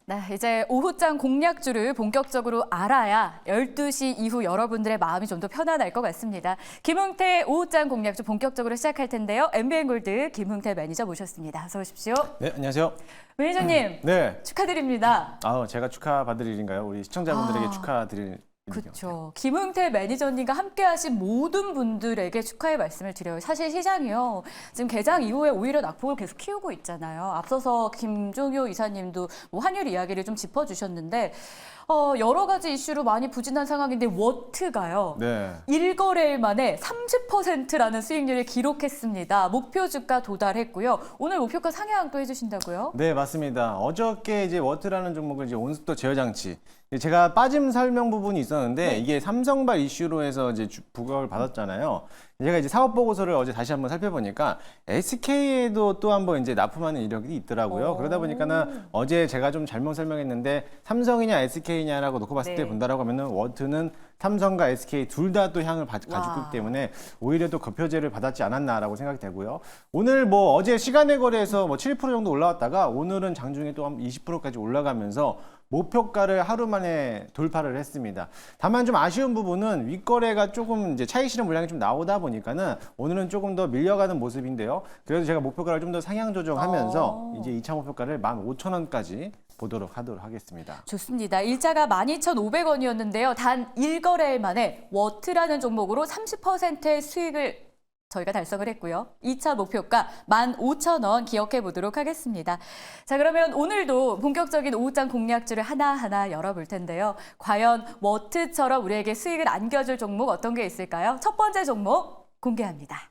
네, 이제 오후장 공략주를 본격적으로 알아야 12시 이후 여러분들의 마음이 좀 더 편안할 것 같습니다. 김흥태 오후장 공략주 본격적으로 시작할 텐데요. MBN골드 김흥태 매니저 모셨습니다. 어서 오십시오. 네, 안녕하세요. 매니저님, 네. 축하드립니다. 제가 축하받을 일인가요? 우리 시청자분들에게 축하드릴 그렇죠. 김흥태 매니저님과 함께하신 모든 분들에게 축하의 말씀을 드려요. 사실 시장이요. 지금 개장 이후에 오히려 낙폭을 계속 키우고 있잖아요. 앞서서 김종효 이사님도 뭐 환율 이야기를 좀 짚어주셨는데 여러 가지 이슈로 많이 부진한 상황인데 워트가요. 네. 1거래일 만에 30%라는 수익률을 기록했습니다. 목표 주가 도달했고요. 오늘 목표가 상향 또 해주신다고요? 네, 맞습니다. 어저께 이제 워트라는 종목을 이제 온습도 제어 장치. 제가 빠짐 설명 부분이 있었는데 네. 이게 삼성발 이슈로 해서 이제 부각을 받았잖아요. 제가 이제 사업 보고서를 어제 다시 한번 살펴보니까 SK에도 또 한번 이제 납품하는 이력이 있더라고요. 그러다 보니까는 어제 제가 좀 잘못 설명했는데 삼성이냐 SK냐라고 놓고 봤을 네. 때 본다라고 하면은 워트는 삼성과 SK 둘 다 또 향을 가지고 있기 때문에 오히려 또 급표제를 받았지 않았나라고 생각이 되고요. 오늘 뭐 어제 시간의 거래에서 뭐 7% 정도 올라왔다가 오늘은 장중에 또 한 20%까지 올라가면서 목표가를 하루 만에 돌파를 했습니다. 다만 좀 아쉬운 부분은 윗거래가 조금 이제 차익 실현 물량이 좀 나오다 보니까는 오늘은 조금 더 밀려가는 모습인데요. 그래서 제가 목표가를 좀 더 상향 조정하면서 이제 2차 목표가를 15,000원까지 보도록 하겠습니다. 좋습니다. 일자가 12,500원이었는데요. 단 1거래일 만에 워트라는 종목으로 30%의 수익을 저희가 달성을 했고요. 2차 목표가 15,000원 기억해 보도록 하겠습니다. 자, 그러면 오늘도 본격적인 오후장 공략주를 하나하나 열어볼 텐데요. 과연 워트처럼 우리에게 수익을 안겨줄 종목 어떤 게 있을까요? 첫 번째 종목 공개합니다.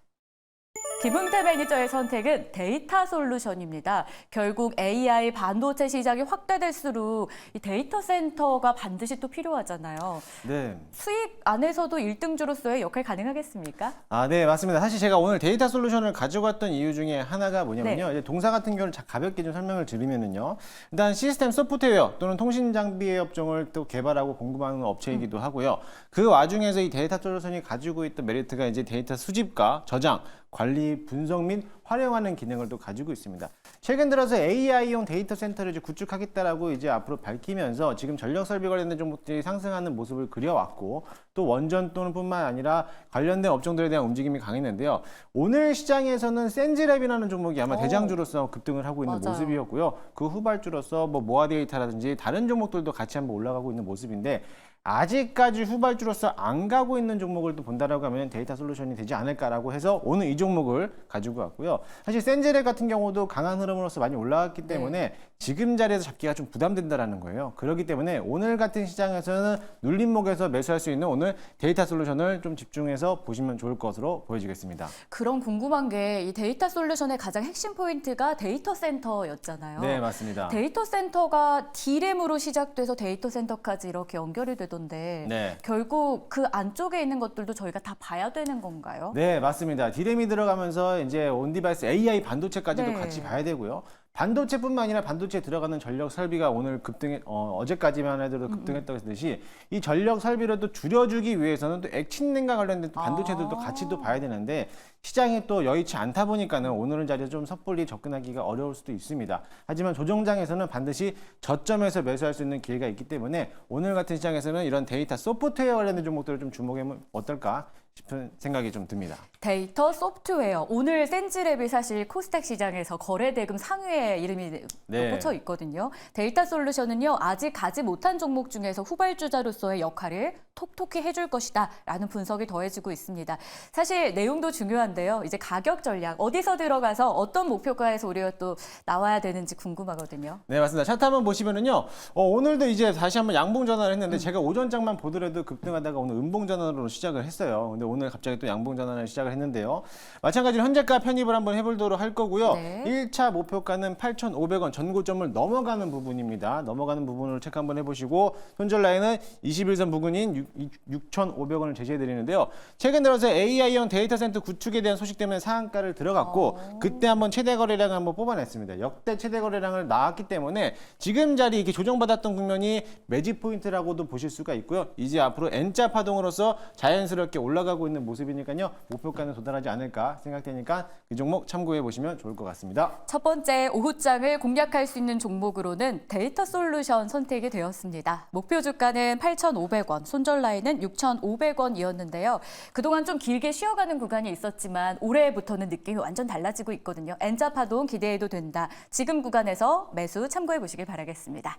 김흥태 매니저의 선택은 데이터 솔루션입니다. 결국 AI 반도체 시장이 확대될수록 이 데이터 센터가 반드시 또 필요하잖아요. 네. 수익 안에서도 1등주로서의 역할 가능하겠습니까? 네, 맞습니다. 사실 제가 오늘 데이터 솔루션을 가지고 왔던 이유 중에 하나가 뭐냐면요. 네. 이제 동사 같은 경우를 가볍게 좀 설명을 드리면은요. 일단 시스템 소프트웨어 또는 통신 장비의 업종을 또 개발하고 공급하는 업체이기도 하고요. 그 와중에서 이 데이터 솔루션이 가지고 있던 메리트가 이제 데이터 수집과 저장, 관리, 분석 및 활용하는 기능을 또 가지고 있습니다. 최근 들어서 AI용 데이터 센터를 이제 구축하겠다라고 이제 앞으로 밝히면서 지금 전력 설비 관련된 종목들이 상승하는 모습을 그려왔고 또 원전 또는 뿐만 아니라 관련된 업종들에 대한 움직임이 강했는데요. 오늘 시장에서는 센즈랩이라는 종목이 아마 대장주로서 급등을 하고 있는 맞아요. 모습이었고요. 그 후발주로서 뭐 모아 데이터라든지 다른 종목들도 같이 한번 올라가고 있는 모습인데 아직까지 후발주로서 안 가고 있는 종목을 또 본다라고 하면 데이터 솔루션이 되지 않을까라고 해서 오늘 이 종목을 가지고 왔고요. 사실 센즈랩 같은 경우도 강한 흐름으로서 많이 올라왔기 때문에 지금 자리에서 잡기가 좀 부담된다라는 거예요. 그렇기 때문에 오늘 같은 시장에서는 눌림목에서 매수할 수 있는 오늘 데이터 솔루션을 좀 집중해서 보시면 좋을 것으로 보여지겠습니다. 그럼 궁금한 게 이 데이터 솔루션의 가장 핵심 포인트가 데이터 센터였잖아요. 네, 맞습니다. 데이터 센터가 D램으로 시작돼서 데이터 센터까지 이렇게 연결이 되던데 네. 결국 그 안쪽에 있는 것들도 저희가 다 봐야 되는 건가요? 네, 맞습니다. D램이 들어가면서 이제 온디바이스 AI 반도체까지도 네. 같이 봐야 되고요. 반도체뿐만 아니라 반도체에 들어가는 전력 설비가 오늘 어제까지만 해도 급등했다고 했듯이 이 전력 설비를 또 줄여주기 위해서는 또 액친냉과 관련된 또 반도체들도 같이 또 봐야 되는데 시장이 또 여의치 않다 보니까는 오늘은 자리에 좀 섣불리 접근하기가 어려울 수도 있습니다. 하지만 조정장에서는 반드시 저점에서 매수할 수 있는 기회가 있기 때문에 오늘 같은 시장에서는 이런 데이터 소프트웨어 관련된 종목들을 좀 주목하면 어떨까 싶은 생각이 좀 듭니다. 데이터 소프트웨어. 오늘 센즈랩이 사실 코스닥 시장에서 거래대금 상위에 이름이 네. 꽂혀 있거든요. 데이터 솔루션은요, 아직 가지 못한 종목 중에서 후발주자로서의 역할을 톡톡히 해줄 것이다 라는 분석이 더해지고 있습니다. 사실 내용도 중요한데요. 이제 가격 전략, 어디서 들어가서 어떤 목표가에서 우리가 또 나와야 되는지 궁금하거든요. 네, 맞습니다. 차트 한번 보시면은요, 오늘도 이제 다시 한번 양봉 전환을 했는데 제가 오전장만 보더라도 급등하다가 오늘 음봉 전환으로 시작을 했어요. 근데 오늘 갑자기 또 양봉 전환을 시작을 했는데요. 마찬가지로 현재가 편입을 한번 해보도록 할 거고요. 네. 1차 목표가는 8,500원 전고점을 넘어가는 부분입니다. 넘어가는 부분을 체크 한번 해보시고 손절 라인은 21선 부근인 6,500원을 제시해 드리는데요. 최근 들어서 AI용 데이터 센터 구축에 대한 소식 때문에 상한가를 들어갔고 그때 한번 최대 거래량을 한번 뽑아냈습니다. 역대 최대 거래량을 나왔기 때문에 지금 자리 이렇게 조정받았던 국면이 매집 포인트라고도 보실 수가 있고요. 이제 앞으로 N자 파동으로서 자연스럽게 올라가고 있는 모습이니까요. 목표가는 도달하지 않을까 생각되니까 그 종목 참고해 보시면 좋을 것 같습니다. 첫 번째 오후 오후장을 공략할 수 있는 종목으로는 데이터 솔루션 선택이 되었습니다. 목표 주가는 8,500원, 손절 라인은 6,500원이었는데요. 그동안 좀 길게 쉬어가는 구간이 있었지만 올해부터는 느낌이 완전 달라지고 있거든요. N자 파동 기대해도 된다. 지금 구간에서 매수 참고해 보시길 바라겠습니다.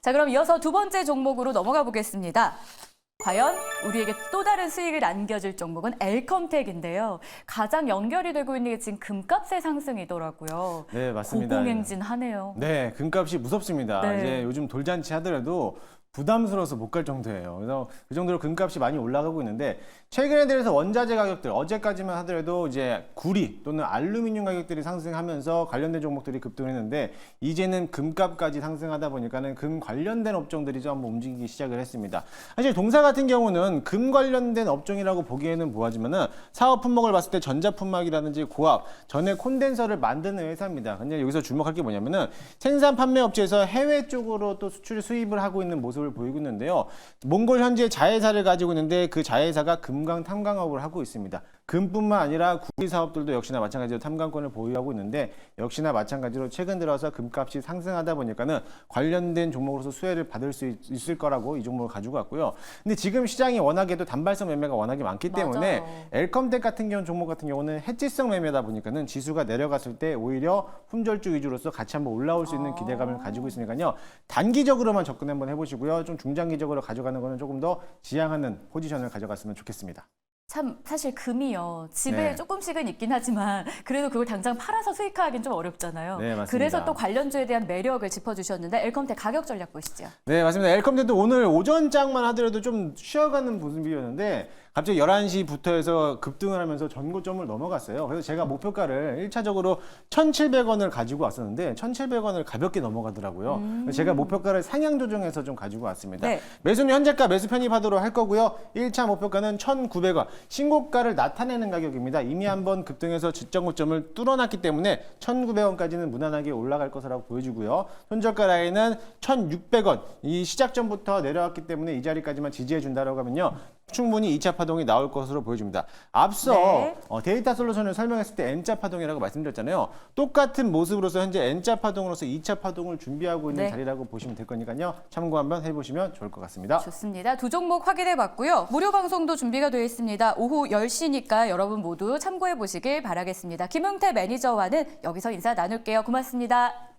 자, 그럼 이어서 두 번째 종목으로 넘어가 보겠습니다. 과연 우리에게 또 다른 수익을 안겨줄 종목은 엘컴텍인데요. 가장 연결이 되고 있는 게 지금 금값의 상승이더라고요. 네, 맞습니다. 고공행진하네요. 네, 금값이 무섭습니다. 네. 이제 요즘 돌잔치 하더라도 부담스러워서 못 갈 정도예요. 그래서 그 정도로 금값이 많이 올라가고 있는데 최근에 들어서 원자재 가격들 어제까지만 하더라도 이제 구리 또는 알루미늄 가격들이 상승하면서 관련된 종목들이 급등했는데 이제는 금값까지 상승하다 보니까는 금 관련된 업종들이 좀 한번 움직이기 시작을 했습니다. 사실 동사 같은 경우는 금 관련된 업종이라고 보기에는 뭐하지만은 사업 품목을 봤을 때 전자품막이라든지 고압, 전해 콘덴서를 만드는 회사입니다. 근데 여기서 주목할 게 뭐냐면은 생산 판매 업체에서 해외 쪽으로 또 수출 수입을 하고 있는 모습을 보이고 있는데요. 몽골 현지에 자회사를 가지고 있는데 그 자회사가 금강 탐광업을 하고 있습니다. 금뿐만 아니라 구리 사업들도 역시나 마찬가지로 탐광권을 보유하고 있는데 역시나 마찬가지로 최근 들어서 금값이 상승하다 보니까는 관련된 종목으로서 수혜를 받을 수 있을 거라고 이 종목을 가지고 왔고요. 근데 지금 시장이 워낙에도 단발성 매매가 워낙에 많기 때문에 맞아요. 엘컴텍 같은 경우 종목 같은 경우는 해지성 매매다 보니까는 지수가 내려갔을 때 오히려 품절주 위주로서 같이 한번 올라올 수 있는 기대감을 가지고 있으니까요. 단기적으로만 접근 한번 해보시고요. 좀 중장기적으로 가져가는 거는 조금 더 지향하는 포지션을 가져갔으면 좋겠습니다. 참 사실 금이요. 집에 네. 조금씩은 있긴 하지만 그래도 그걸 당장 팔아서 수익화하기는 좀 어렵잖아요. 네, 맞습니다. 그래서 또 관련주에 대한 매력을 짚어주셨는데 엘컴텍 가격 전략 보시죠. 네, 맞습니다. 엘컴텍도 오늘 오전장만 하더라도 좀 쉬어가는 모습이었는데 갑자기 11시부터 해서 급등을 하면서 전고점을 넘어갔어요. 그래서 제가 목표가를 1차적으로 1,700원을 가지고 왔었는데 1,700원을 가볍게 넘어가더라고요. 그래서 제가 목표가를 상향 조정해서 좀 가지고 왔습니다. 네. 매수는 현재가 매수 편입하도록 할 거고요. 1차 목표가는 1,900원. 신고가를 나타내는 가격입니다. 이미 한번 급등해서 지정고점을 뚫어놨기 때문에 1,900원까지는 무난하게 올라갈 것이라고 보여지고요. 손절가 라인은 1,600원. 이 시작점부터 내려왔기 때문에 이 자리까지만 지지해 준다라고 하면요. 충분히 2차 파동이 나올 것으로 보여집니다. 앞서 네. 데이터 솔루션을 설명했을 때 N자 파동이라고 말씀드렸잖아요. 똑같은 모습으로서 현재 N자 파동으로서 2차 파동을 준비하고 있는 네. 자리라고 보시면 될 거니까요. 참고 한번 해보시면 좋을 것 같습니다. 좋습니다. 두 종목 확인해 봤고요. 무료 방송도 준비가 되어 있습니다. 오후 10시니까 여러분 모두 참고해 보시길 바라겠습니다. 김용태 매니저와는 여기서 인사 나눌게요. 고맙습니다.